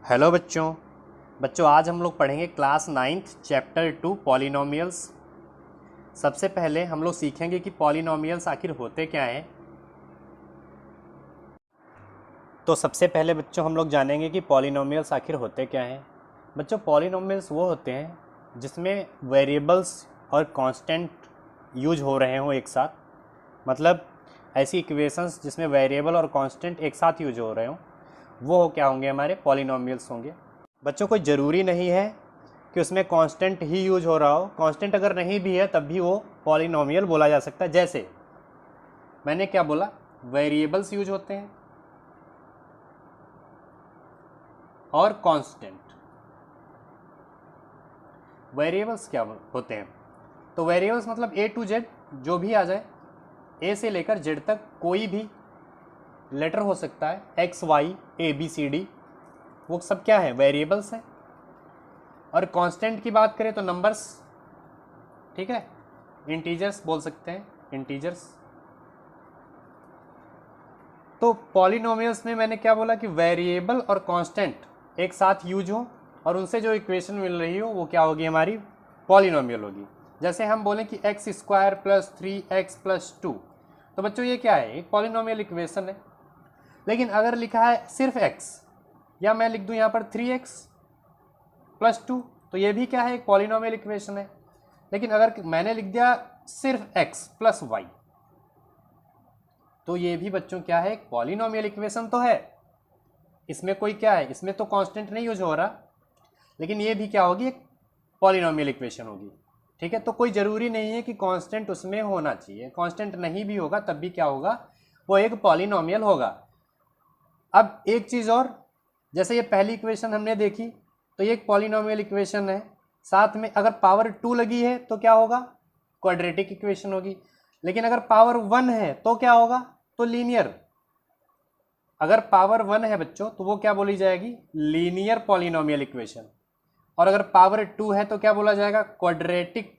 Hello बच्चों। आज हम लोग पढ़ेंगे क्लास 9th चैप्टर 2 पॉलिनोमियल्स। सबसे पहले हम लोग सीखेंगे कि पॉलिनोमियल्स आखिर होते क्या हैं। तो सबसे पहले बच्चों हम लोग जानेंगे कि पॉलिनोमियल्स आखिर होते क्या हैं। बच्चों, पॉलिनोमियल्स वो होते हैं जिसमें वेरिएबल्स और कांस्टेंट यूज हो रहे हों एक साथ। मतलब ऐसी इक्वेशंस जिसमें वेरिएबल और कांस्टेंट एक साथ यूज हो रहे हों, वो क्या होंगे? हमारे पॉलिनोमियल्स होंगे। बच्चों, कोई ज़रूरी नहीं है कि उसमें कांस्टेंट ही यूज हो रहा हो। कांस्टेंट अगर नहीं भी है तब भी वो पॉलिनोमियल बोला जा सकता है। जैसे मैंने क्या बोला, वेरिएबल्स यूज होते हैं और कांस्टेंट। वेरिएबल्स क्या होते हैं? तो वेरिएबल्स मतलब ए टू जेड जो भी आ जाए, ए से लेकर जेड तक कोई भी लेटर हो सकता है, X Y A B C D, वो सब क्या है? वेरिएबल्स हैं। और कांस्टेंट की बात करें तो नंबर्स, ठीक है, इंटीजर्स बोल सकते हैं, इंटीजर्स। तो पॉलिनोमियल्स में मैंने क्या बोला कि वेरिएबल और कांस्टेंट एक साथ यूज हो और उनसे जो इक्वेशन मिल रही हो वो क्या होगी? हमारी पॉलिनोमियल होगी। जैसे हम बोलें कि एक्स स्क्वायर प्लस 3x+2, तो बच्चों ये क्या है? एक पॉलिनोमियल इक्वेशन है। लेकिन अगर लिखा है सिर्फ x, या मैं लिख दूं यहाँ पर 3x+2, तो ये भी क्या है? एक पॉलिनोमियल इक्वेशन है। लेकिन अगर मैंने लिख दिया सिर्फ x+y, तो ये भी बच्चों क्या है? एक पॉलिनोमियल इक्वेशन तो है। इसमें कोई क्या है? इसमें तो कांस्टेंट नहीं यूज हो रहा, लेकिन ये भी क्या होगी? एक पॉलिनोमियल इक्वेशन होगी। ठीक है, तो कोई ज़रूरी नहीं है कि कांस्टेंट उसमें होना चाहिए। कांस्टेंट नहीं भी होगा तब भी क्या होगा? वो एक पॉलिनोमियल होगा। अब एक चीज़ और, जैसे ये पहली इक्वेशन हमने देखी, तो ये एक पॉलिनोमियल इक्वेशन है। साथ में अगर पावर 2 लगी है तो क्या होगा? क्वाड्रेटिक इक्वेशन होगी। लेकिन अगर पावर 1 है तो क्या होगा? तो लीनियर। अगर पावर 1 है बच्चों तो वो क्या बोली जाएगी? Linear polynomial equation. और अगर पावर 2 है तो क्या बोला जाएगा? Quadratic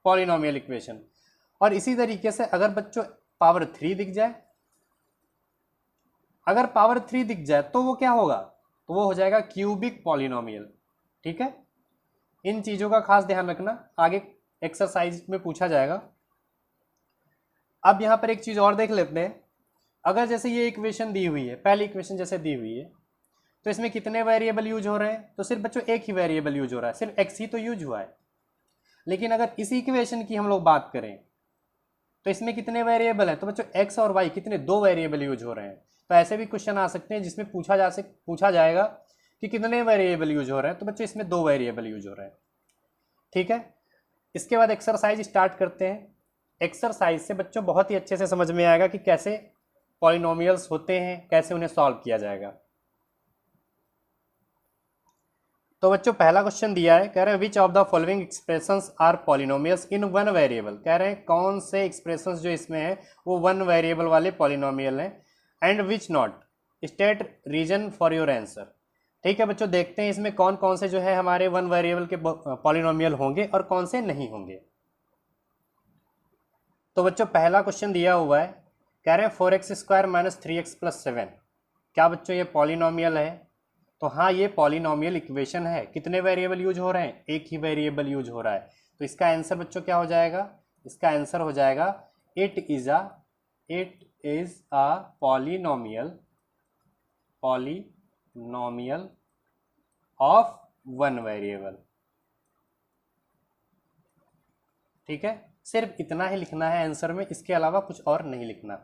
polynomial equation. और इसी तरीके से अगर बच्चों पावर 3 दिख जाए, अगर पावर 3 दिख जाए तो वो क्या होगा? तो वो हो जाएगा क्यूबिक पॉलिनोमियल। ठीक है, इन चीज़ों का खास ध्यान रखना, आगे एक्सरसाइज में पूछा जाएगा। अब यहाँ पर एक चीज़ और देख लेते हैं। अगर जैसे ये इक्वेशन दी हुई है, पहली इक्वेशन जैसे दी हुई है, तो इसमें कितने वेरिएबल यूज हो रहे हैं? तो सिर्फ बच्चों एक ही वेरिएबल यूज हो रहा है, सिर्फ एक्स ही तो यूज हुआ है। लेकिन अगर इसी इक्वेशन की हम लोग बात करें तो इसमें कितने वेरिएबल है? तो बच्चों एक्स और वाई कितने? 2 वेरिएबल यूज हो रहे हैं। तो ऐसे भी क्वेश्चन आ सकते हैं जिसमें पूछा जाएगा कि कितने वेरिएबल यूज हो रहे हैं, तो बच्चों इसमें 2 वेरिएबल यूज हो रहे हैं। ठीक है, इसके बाद एक्सरसाइज स्टार्ट करते हैं। एक्सरसाइज से बच्चों बहुत ही अच्छे से समझ में आएगा कि कैसे पॉलिनोमियल्स होते हैं, कैसे उन्हें सॉल्व किया जाएगा। तो बच्चों पहला क्वेश्चन दिया है, कह रहे हैं which of the following expressions are polynomials in one variable. कह रहे हैं कौन से एक्सप्रेशंस जो इसमें है वो वन वेरिएबल वाले पॉलिनोमियल हैं। And which not, state reason for your answer. ठीक है बच्चों, देखते हैं इसमें कौन कौन से जो है हमारे वन वेरिएबल के पॉलिनोमियल होंगे और कौन से नहीं होंगे। तो बच्चों पहला क्वेश्चन दिया हुआ है, कह रहे हैं 4x² - 3x+7। क्या बच्चों ये पॉलिनोमियल है? तो हाँ, ये पॉलिनोमियल इक्वेशन है। कितने वेरिएबल यूज हो रहे हैं? एक ही वेरिएबल यूज हो रहा है। तो इसका आंसर बच्चों क्या हो जाएगा? इसका आंसर हो जाएगा it is a polynomial of one variable. ठीक है, सिर्फ इतना ही लिखना है आंसर में, इसके अलावा कुछ और नहीं लिखना।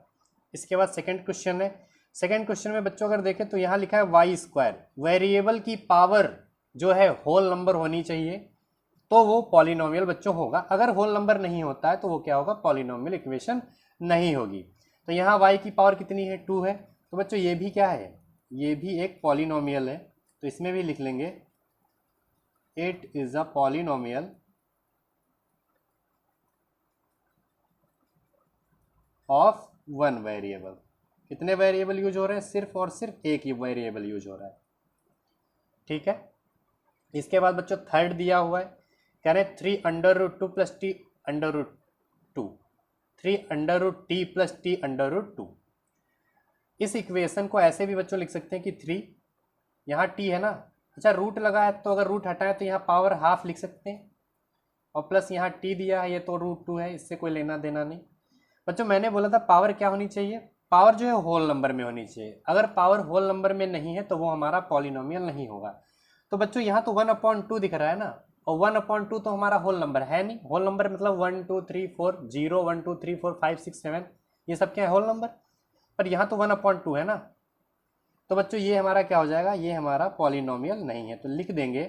इसके बाद सेकंड क्वेश्चन है। सेकंड क्वेश्चन में बच्चों अगर देखें तो यहाँ लिखा है y²। वेरिएबल की पावर जो है होल नंबर होनी चाहिए, तो वो पॉलिनोमियल बच्चों होगा। अगर होल नंबर नहीं होता है तो वो क्या होगा? पॉलिनोमियल इक्वेशन नहीं होगी। तो यहाँ y की पावर कितनी है? 2 है। तो बच्चों ये भी क्या है? ये भी एक पॉलिनोमियल है। तो इसमें भी लिख लेंगे it is a polynomial of one variable. कितने वेरिएबल यूज हो रहे हैं? सिर्फ और सिर्फ एक ही वेरिएबल यूज हो रहा है। ठीक है, इसके बाद बच्चों थर्ड दिया हुआ है, कह रहे हैं 3√2 + t√2, 3√t + t√2। इस इक्वेशन को ऐसे भी बच्चों लिख सकते हैं कि 3, यहाँ t है ना, अच्छा रूट लगा है तो अगर रूट हटाए तो यहाँ पावर हाफ लिख सकते हैं, और प्लस यहाँ t दिया है, ये तो √2 है, इससे कोई लेना देना नहीं। बच्चों मैंने बोला था पावर क्या होनी चाहिए, पावर जो है होल नंबर में होनी चाहिए। अगर पावर होल नंबर में नहीं है तो वो हमारा पॉलिनोमियल नहीं होगा। तो बच्चों यहाँ तो 1/2 दिख रहा है ना, और 1/2 तो हमारा होल नंबर है नहीं। होल नंबर मतलब 1 2 3 4 0 1 2 3 4 5 6 7 ये सब क्या है, होल नंबर। पर यहाँ तो 1/2 है ना, तो बच्चों ये हमारा क्या हो जाएगा, ये हमारा पॉलिनोमियल नहीं है। तो लिख देंगे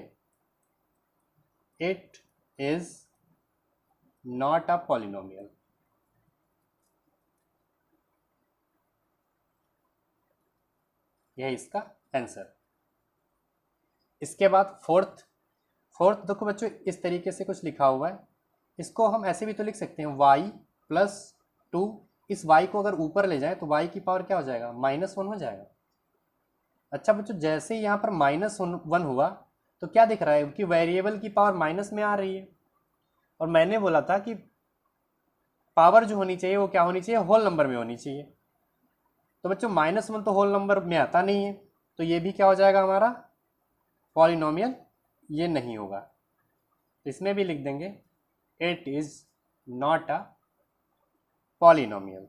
it is not a polynomial. यह इसका आंसर। इसके बाद फोर्थ देखो बच्चों इस तरीके से कुछ लिखा हुआ है, इसको हम ऐसे भी तो लिख सकते हैं y+2। इस y को अगर ऊपर ले जाए तो y की पावर क्या हो जाएगा, -1 हो जाएगा। अच्छा बच्चों जैसे ही यहाँ पर -1 हुआ तो क्या दिख रहा है कि वेरिएबल की पावर माइनस में आ रही है, और मैंने बोला था कि पावर जो होनी चाहिए वो क्या होनी चाहिए, होल नंबर में होनी चाहिए। तो बच्चों -1 तो होल नंबर में आता नहीं है, तो ये भी क्या हो जाएगा हमारा पॉलिनोमियल, ये नहीं होगा। इसमें भी लिख देंगे it is not a polynomial.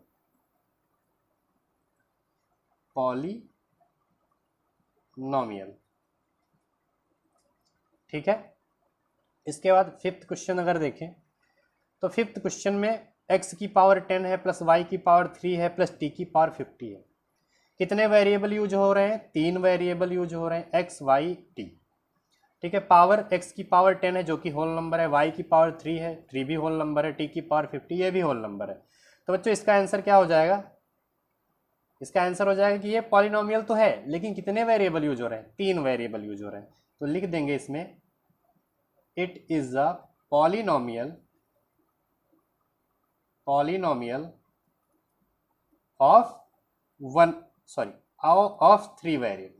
ठीक है। इसके बाद फिफ्थ क्वेश्चन अगर देखें तो फिफ्थ क्वेश्चन में x की पावर 10 है प्लस y की पावर 3 है प्लस t की पावर 50 है। कितने वेरिएबल यूज हो रहे हैं, 3 वेरिएबल यूज हो रहे हैं, x y t। ठीक है, पावर x की पावर 10 है जो कि होल नंबर है, y की पावर 3 है, 3 भी होल नंबर है, t की पावर 50 ये भी होल नंबर है। तो बच्चों इसका आंसर क्या हो जाएगा, इसका आंसर हो जाएगा कि ये पॉलिनोमियल तो है लेकिन कितने वेरिएबल यूज हो रहे हैं, 3 वेरिएबल यूज हो रहे हैं। तो लिख देंगे इसमें it is a polynomial of 3 variable.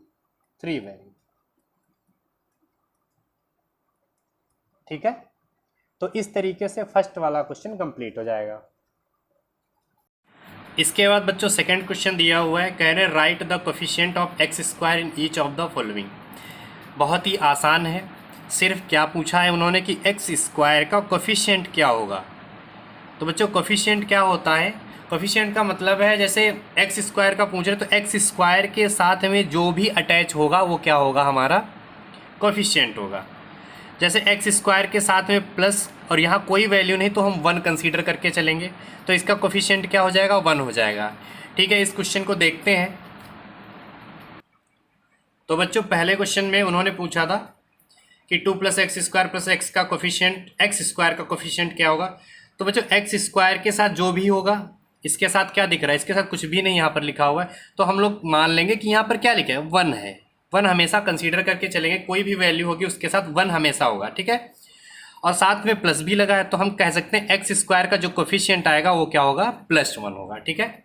ठीक है, तो इस तरीके से फर्स्ट वाला क्वेश्चन कंप्लीट हो जाएगा। इसके बाद बच्चों सेकंड क्वेश्चन दिया हुआ है, कह रहे हैं right the coefficient of x² in each of the following. बहुत ही आसान है, सिर्फ क्या पूछा है उन्होंने कि x² का कोफिशिएंट क्या होगा। तो बच्चों कोफिशिएंट क्या होता है, कोफिशिएंट का मतलब है जैसे x² का पूछ रहे तो x² के साथ में जो भी अटैच होगा वो क्या होगा, हमारा कोफिशिएंट होगा। जैसे x² के साथ में प्लस और यहाँ कोई वैल्यू नहीं तो हम 1 कंसीडर करके चलेंगे, तो इसका कोफिशिएंट क्या हो जाएगा, 1 हो जाएगा। ठीक है, इस क्वेश्चन को देखते हैं। तो बच्चों पहले क्वेश्चन में उन्होंने पूछा था कि 2 + x² + x का कोफिशिएंट, x² का कोफिशिएंट क्या होगा। तो बच्चों x² के साथ जो भी होगा, इसके साथ क्या दिख रहा है, इसके साथ कुछ भी नहीं यहाँ पर लिखा हुआ है, तो हम लोग मान लेंगे कि यहाँ पर क्या लिखा है, 1 है। 1 हमेशा कंसीडर करके चलेंगे, कोई भी वैल्यू होगी उसके साथ 1 हमेशा होगा। ठीक है, और साथ में प्लस भी लगा है तो हम कह सकते हैं x² का जो कोफिशिएंट आएगा वो क्या होगा, +1 होगा। ठीक है,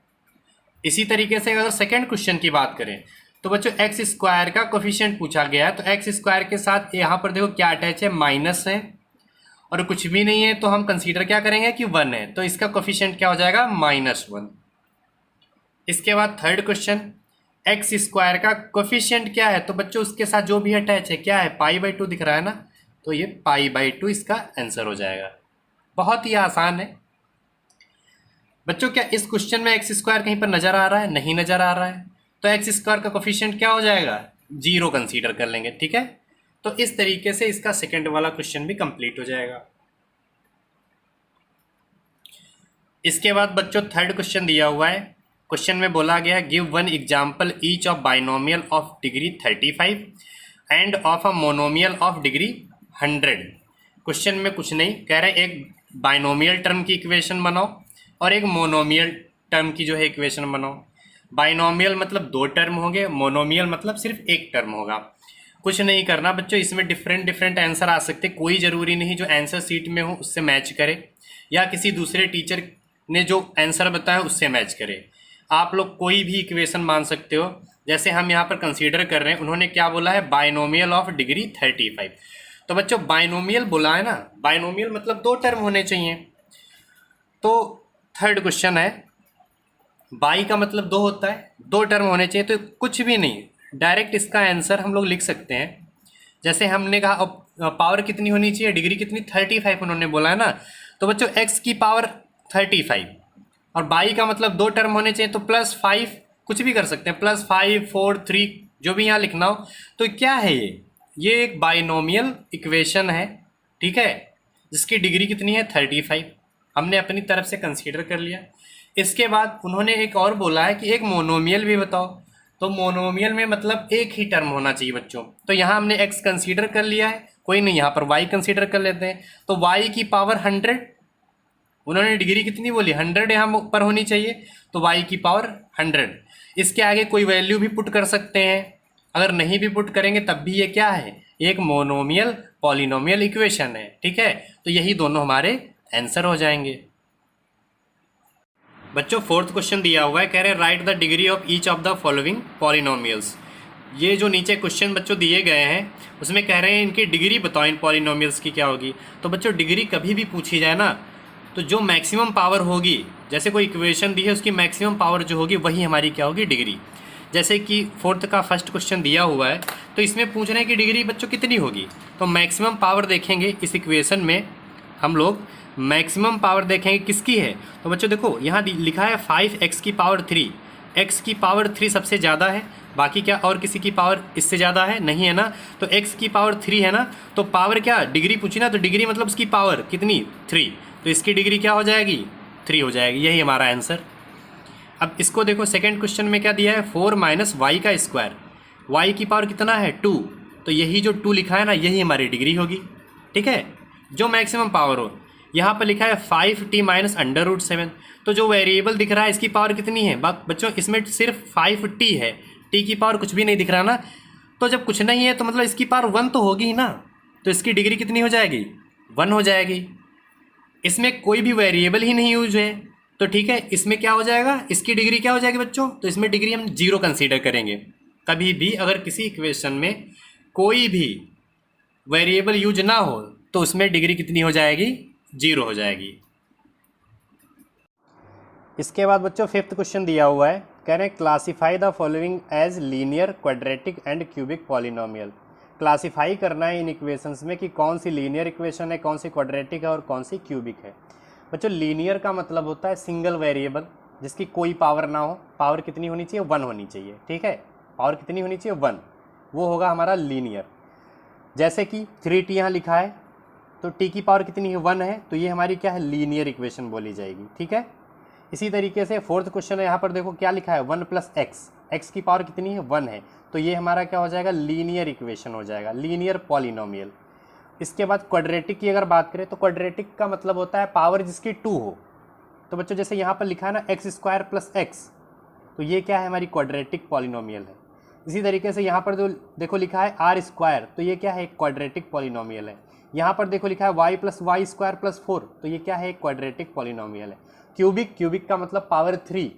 इसी तरीके से अगर सेकेंड क्वेश्चन की बात करें तो बच्चों x² का कोफिशिएंट पूछा गया है, तो x² के साथ यहाँ पर देखो क्या अटैच है, माइनस है और कुछ भी नहीं है, तो हम कंसीडर क्या करेंगे कि 1 है, तो इसका कोफिशिएंट क्या हो जाएगा, -1। इसके बाद थर्ड क्वेश्चन, x² का कोफिशिएंट क्या है, तो बच्चों उसके साथ जो भी अटैच है क्या है, π/2 दिख रहा है ना, तो ये π/2 इसका आंसर हो जाएगा। बहुत ही आसान है बच्चों। क्या इस क्वेश्चन में x² कहीं पर नजर आ रहा है, नहीं नजर आ रहा है, तो x² का कोफिशिएंट क्या हो जाएगा, 0 कंसीडर कर लेंगे। ठीक है, तो इस तरीके से इसका सेकंड वाला क्वेश्चन भी कंप्लीट हो जाएगा। इसके बाद बच्चों थर्ड क्वेश्चन दिया हुआ है, क्वेश्चन में बोला गया है give 1 example each of binomial of degree 35 end of a monomial of degree 100। Question में कुछ नहीं कह रहे, एक बाइनोमियल टर्म की इक्वेशन बनाओ और एक मोनोमियल टर्म की जो है इक्वेशन बनाओ। बाइनोमियल मतलब 2 टर्म होंगे, मोनोमियल मतलब सिर्फ 1 टर्म होगा। कुछ नहीं करना बच्चों, इसमें डिफरेंट आंसर आ सकते, कोई ज़रूरी नहीं जो आंसर सीट में हो उससे मैच करे या किसी दूसरे टीचर ने जो आंसर बताया उससे मैच करे। आप लोग कोई भी इक्वेशन मान सकते हो, जैसे हम यहाँ पर कंसीडर कर रहे हैं, उन्होंने क्या बोला है, बाइनोमियल ऑफ डिग्री 35। तो बच्चों बाइनोमियल बोला है ना, बाइनोमियल मतलब 2 टर्म होने चाहिए। तो थर्ड क्वेश्चन है बाई का मतलब 2 होता है, 2 टर्म होने चाहिए, तो कुछ भी नहीं, डायरेक्ट इसका आंसर हम लोग लिख सकते हैं। जैसे हमने कहा पावर कितनी होनी चाहिए, डिग्री कितनी, 35 उन्होंने बोला है ना, तो बच्चों x की पावर 35, और बाई का मतलब 2 टर्म होने चाहिए, तो +5 कुछ भी कर सकते हैं, +5 4 3 जो भी यहाँ लिखना हो। तो क्या है ये एक बाइनोमियल इक्वेशन है, ठीक है, जिसकी डिग्री कितनी है 35, हमने अपनी तरफ से कंसीडर कर लिया। इसके बाद उन्होंने एक और बोला है कि एक मोनोमियल भी बताओ, तो मोनोमियल में मतलब एक ही टर्म होना चाहिए बच्चों। तो यहाँ हमने x कंसीडर कर लिया है, कोई नहीं, यहाँ पर y कंसीडर कर लेते हैं, तो y की पावर 100, उन्होंने डिग्री कितनी बोली 100 यहाँ पर होनी चाहिए, तो y की पावर 100। इसके आगे कोई वैल्यू भी पुट कर सकते हैं, अगर नहीं भी पुट करेंगे तब भी ये क्या है, एक मोनोमियल पॉलिनोमियल इक्वेशन है, ठीक है। तो यही दोनों हमारे आंसर हो जाएंगे। बच्चों 4th क्वेश्चन दिया हुआ है, कह रहे हैं right the degree of each of the following polynomials. ये जो नीचे क्वेश्चन बच्चों दिए गए हैं उसमें कह रहे हैं इनकी डिग्री बताओ इन पॉलिनोमियल्स की क्या होगी। तो बच्चों डिग्री कभी भी पूछी जाए ना, तो जो मैक्सिमम पावर होगी, जैसे कोई इक्वेशन दी है उसकी मैक्सिमम पावर जो होगी वही हमारी क्या होगी, डिग्री। जैसे कि 4th का फर्स्ट क्वेश्चन दिया हुआ है, तो इसमें पूछ रहे हैं कि डिग्री बच्चों कितनी होगी, तो मैक्सिमम पावर देखेंगे इस इक्वेशन में, हम लोग मैक्सिमम पावर देखेंगे किसकी है। तो बच्चों देखो यहाँ लिखा है 5x की पावर 3, x की पावर 3 सबसे ज़्यादा है, बाकी क्या और किसी की पावर इससे ज़्यादा है नहीं है ना, तो x की पावर 3 है ना, तो पावर क्या, डिग्री पूछी ना, तो डिग्री मतलब उसकी पावर कितनी 3, तो इसकी डिग्री क्या हो जाएगी 3 हो जाएगी, यही हमारा आंसर। अब इसको देखो सेकेंड क्वेश्चन में क्या दिया है, 4 - y का स्क्वायर, y की पावर कितना है 2, तो यही जो 2 लिखा है ना यही हमारी डिग्री होगी, ठीक है, जो मैक्सिमम पावर हो। यहाँ पर लिखा है 5t - √7, तो जो वेरिएबल दिख रहा है इसकी पावर कितनी है, बच्चों इसमें सिर्फ 5t है, t की पावर कुछ भी नहीं दिख रहा ना, तो जब कुछ नहीं है तो मतलब इसकी पावर 1 तो होगी ही ना, तो इसकी डिग्री कितनी हो जाएगी 1 हो जाएगी। इसमें कोई भी वेरिएबल ही नहीं यूज है, तो ठीक है, इसमें क्या हो जाएगा, इसकी डिग्री क्या हो जाएगी बच्चों, तो इसमें डिग्री हम 0 कंसीडर करेंगे। कभी भी अगर किसी इक्वेशन में कोई भी वेरिएबल यूज ना हो तो उसमें डिग्री कितनी हो जाएगी 0 हो जाएगी। इसके बाद बच्चों 5th क्वेश्चन दिया हुआ है, कह रहे हैं classify the following as linear, quadratic and cubic polynomial. Classify करना है इन इक्वेशंस में कि कौन सी लीनियर इक्वेशन है, कौन सी क्वाड्रेटिक है और कौन सी क्यूबिक है। बच्चों लीनियर का मतलब होता है सिंगल वेरिएबल जिसकी कोई पावर ना हो, पावर कितनी होनी चाहिए 1 होनी चाहिए, ठीक है, पावर कितनी होनी चाहिए 1, वो होगा हमारा लीनियर। जैसे कि 3t यहाँ लिखा है, तो t की पावर कितनी है 1 है, तो ये हमारी क्या है लीनियर इक्वेशन बोली जाएगी, ठीक है। इसी तरीके से 4th क्वेश्चन है, यहाँ पर देखो क्या लिखा है 1 + x, x की पावर कितनी है 1 है, तो ये हमारा क्या हो जाएगा लीनियर इक्वेशन हो जाएगा, लीनियर पॉलिनोमियल। इसके बाद क्वाड्रेटिक की अगर बात करें तो क्वाड्रेटिक का मतलब होता है पावर जिसकी 2 हो, तो बच्चों जैसे यहाँ पर लिखा है ना x² + x, तो ये क्या है हमारी क्वाड्रेटिक पॉलिनोमियल है। इसी तरीके से यहाँ पर जो देखो लिखा है r², तो ये क्या है एक क्वाड्रेटिक पॉलिनोमियल है। यहाँ पर देखो लिखा है y + y² + 4, तो ये क्या है एक क्वाड्रेटिक पॉलिनोमियल है। क्यूबिक का मतलब पावर 3,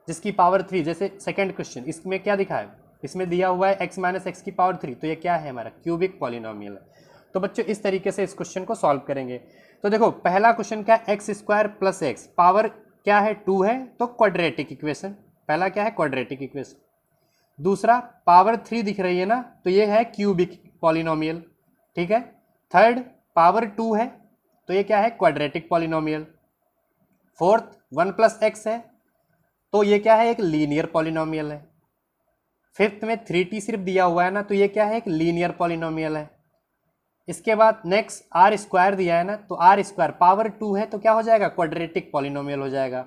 जिसकी पावर 3, जैसे सेकंड क्वेश्चन इसमें क्या दिखा है, इसमें दिया हुआ है x - x की पावर 3, तो ये क्या है हमारा क्यूबिक पॉलिनोमियल है। तो बच्चों इस तरीके से इस क्वेश्चन को सॉल्व करेंगे। तो देखो पहला क्वेश्चन क्या है x² + x, पावर क्या है 2 है, तो क्वाड्रेटिक इक्वेशन, पहला क्या है क्वाड्रेटिक इक्वेशन। दूसरा पावर 3 दिख रही है ना, तो ये है क्यूबिक पॉलिनोमियल, ठीक है। थर्ड पावर 2 है, तो ये क्या है क्वाड्रेटिक पॉलिनोमियल। फोर्थ 1 + x है, तो ये क्या है एक लीनियर पॉलिनोमियल है। फिफ्थ में 3t सिर्फ दिया हुआ है ना, तो ये क्या है एक लीनियर पॉलिनोमियल है। इसके बाद नेक्स्ट r² दिया है ना, तो r² पावर 2 है, तो क्या हो जाएगा क्वाड्रेटिक पॉलिनोमियल हो जाएगा।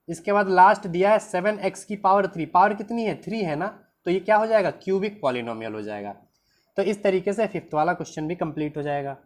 इसके बाद लास्ट दिया है 7x की पावर 3, पावर कितनी है 3 है ना, तो ये क्या हो जाएगा क्यूबिक पॉलिनोमियल हो जाएगा। तो इस तरीके से 5th वाला क्वेश्चन भी कंप्लीट हो जाएगा।